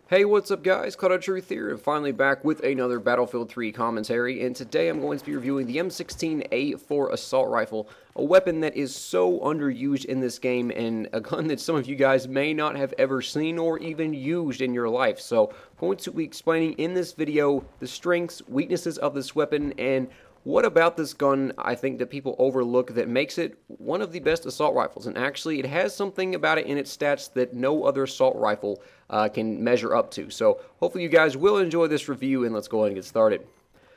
Hey, what's up guys, Cloud Truth here, and finally back with another Battlefield 3 commentary, and today I'm going to be reviewing the M16A4 Assault Rifle, a weapon that is so underused in this game, and a gun that some of you guys may not have ever seen or even used in your life. So, I'm going to be explaining in this video the strengths, weaknesses of this weapon, and what about this gun I think that people overlook that makes it one of the best assault rifles. And actually, it has something about it in its stats that no other assault rifle can measure up to. So hopefully you guys will enjoy this review, and let's go ahead and get started.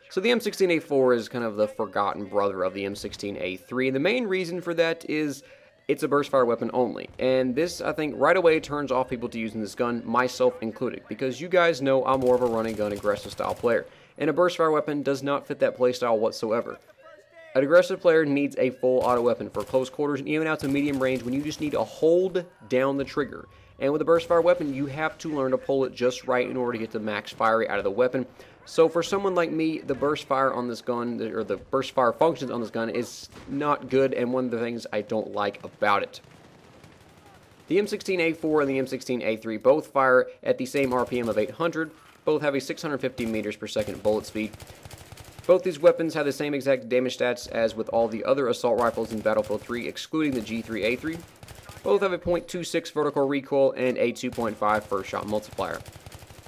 So the M16A4 is kind of the forgotten brother of the M16A3, and the main reason for that is it's a burst fire weapon only. And this, I think, right away turns off people to using this gun, myself included, because you guys know I'm more of a running gun aggressive style player, and a burst fire weapon does not fit that playstyle whatsoever. An aggressive player needs a full auto weapon for close quarters and even out to medium range when you just need to hold down the trigger. And with a burst fire weapon, you have to learn to pull it just right in order to get the max fire rate out of the weapon. So for someone like me, the burst fire on this gun, or the burst fire functions on this gun, is not good, and one of the things I don't like about it. The M16A4 and the M16A3 both fire at the same RPM of 800, both have a 650 meters per second bullet speed. Both these weapons have the same exact damage stats as with all the other assault rifles in Battlefield 3, excluding the G3A3. Both have a .26 vertical recoil and a 2.5 first shot multiplier.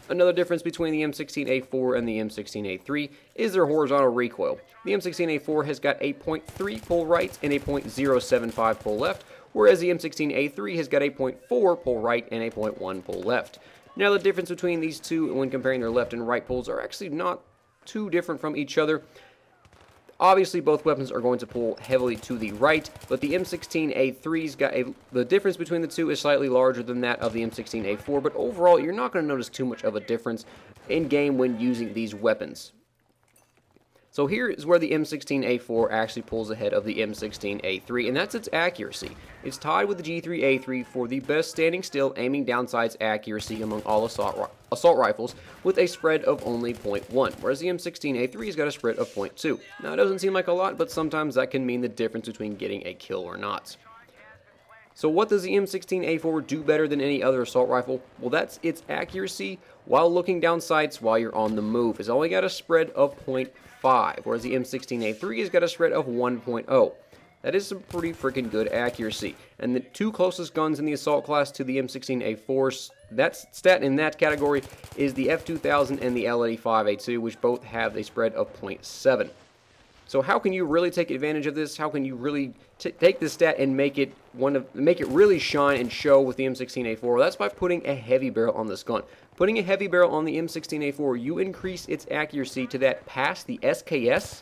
Another difference between the M16A4 and the M16A3 is their horizontal recoil. The M16A4 has got a .3 pull right and a .075 pull left, whereas the M16A3 has got a .4 pull right and a .1 pull left. Now the difference between these two when comparing their left and right pulls are actually not too different from each other. Obviously, both weapons are going to pull heavily to the right, but the M16A3's got the difference between the two is slightly larger than that of the M16A4, but overall, you're not going to notice too much of a difference in-game when using these weapons. So here is where the M16A4 actually pulls ahead of the M16A3, and that's its accuracy. It's tied with the G3A3 for the best standing still aiming down sights accuracy among all assault rifles, with a spread of only 0.1, whereas the M16A3 has got a spread of 0.2. Now it doesn't seem like a lot, but sometimes that can mean the difference between getting a kill or not. So what does the M16A4 do better than any other assault rifle? Well, that's its accuracy while looking down sights while you're on the move. It's only got a spread of 0.5, whereas the M16A3 has got a spread of 1.0. That is some pretty freaking good accuracy. And the two closest guns in the assault class to the M16A4's that stat in that category is the F2000 and the L85A2, which both have a spread of 0.7. So how can you really take advantage of this? How can you really take this stat and make it really shine and show with the M16A4? Well, that's by putting a heavy barrel on this gun. Putting a heavy barrel on the M16A4, you increase its accuracy to that past the SKS,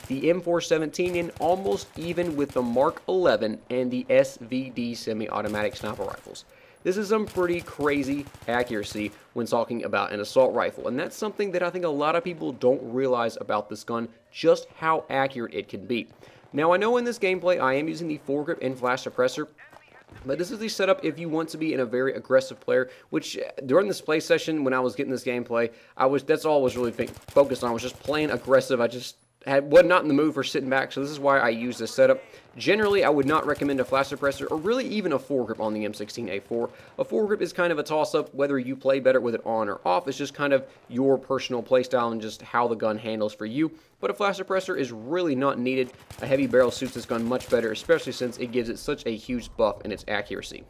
the M417, and almost even with the Mark 11 and the SVD semi-automatic sniper rifles. This is some pretty crazy accuracy when talking about an assault rifle, and that's something that I think a lot of people don't realize about this gun, just how accurate it can be. Now, I know in this gameplay I am using the foregrip and flash suppressor, but this is the setup if you want to be in a very aggressive player, which during this play session when I was getting this gameplay, that's all I was really focused on, was just playing aggressive. I just was not in the mood for sitting back, so this is why I use this setup. Generally, I would not recommend a flash suppressor or really even a foregrip on the M16A4. A foregrip is kind of a toss-up, whether you play better with it on or off. It's just kind of your personal playstyle and just how the gun handles for you. But a flash suppressor is really not needed. A heavy barrel suits this gun much better, especially since it gives it such a huge buff in its accuracy.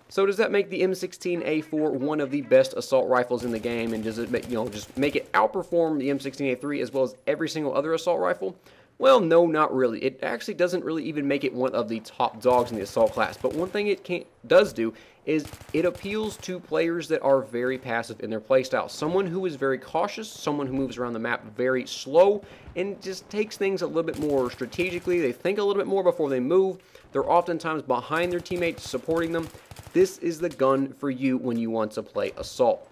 So does that make the M16A4 one of the best assault rifles in the game, and does it just make it outperform the M16A3 as well as every single other assault rifle? Well, no, not really. It actually doesn't really even make it one of the top dogs in the assault class, but one thing it does do is it appeals to players that are very passive in their playstyle. Someone who is very cautious, someone who moves around the map very slow, and just takes things a little bit more strategically. They think a little bit more before they move. They're oftentimes behind their teammates, supporting them. This is the gun for you when you want to play assault.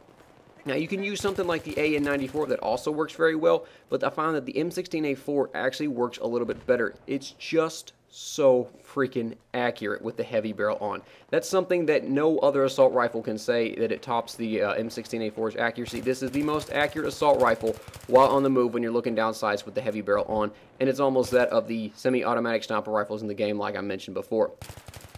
Now, you can use something like the AN94 that also works very well, but I found that the M16A4 actually works a little bit better. It's just so freaking accurate with the heavy barrel on. That's something that no other assault rifle can say, that it tops the M16A4's accuracy. This is the most accurate assault rifle while on the move when you're looking down sights with the heavy barrel on, and it's almost that of the semi-automatic sniper rifles in the game like I mentioned before.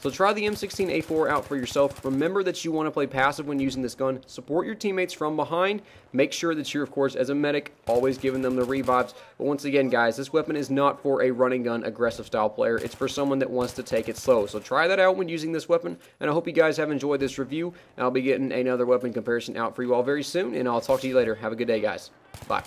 So try the M16A4 out for yourself. Remember that you want to play passive when using this gun. Support your teammates from behind. Make sure that you're, of course, as a medic, always giving them the revives. But once again, guys, this weapon is not for a running gun aggressive style player. It's for someone that wants to take it slow. So try that out when using this weapon, and I hope you guys have enjoyed this review. I'll be getting another weapon comparison out for you all very soon, and I'll talk to you later. Have a good day, guys. Bye.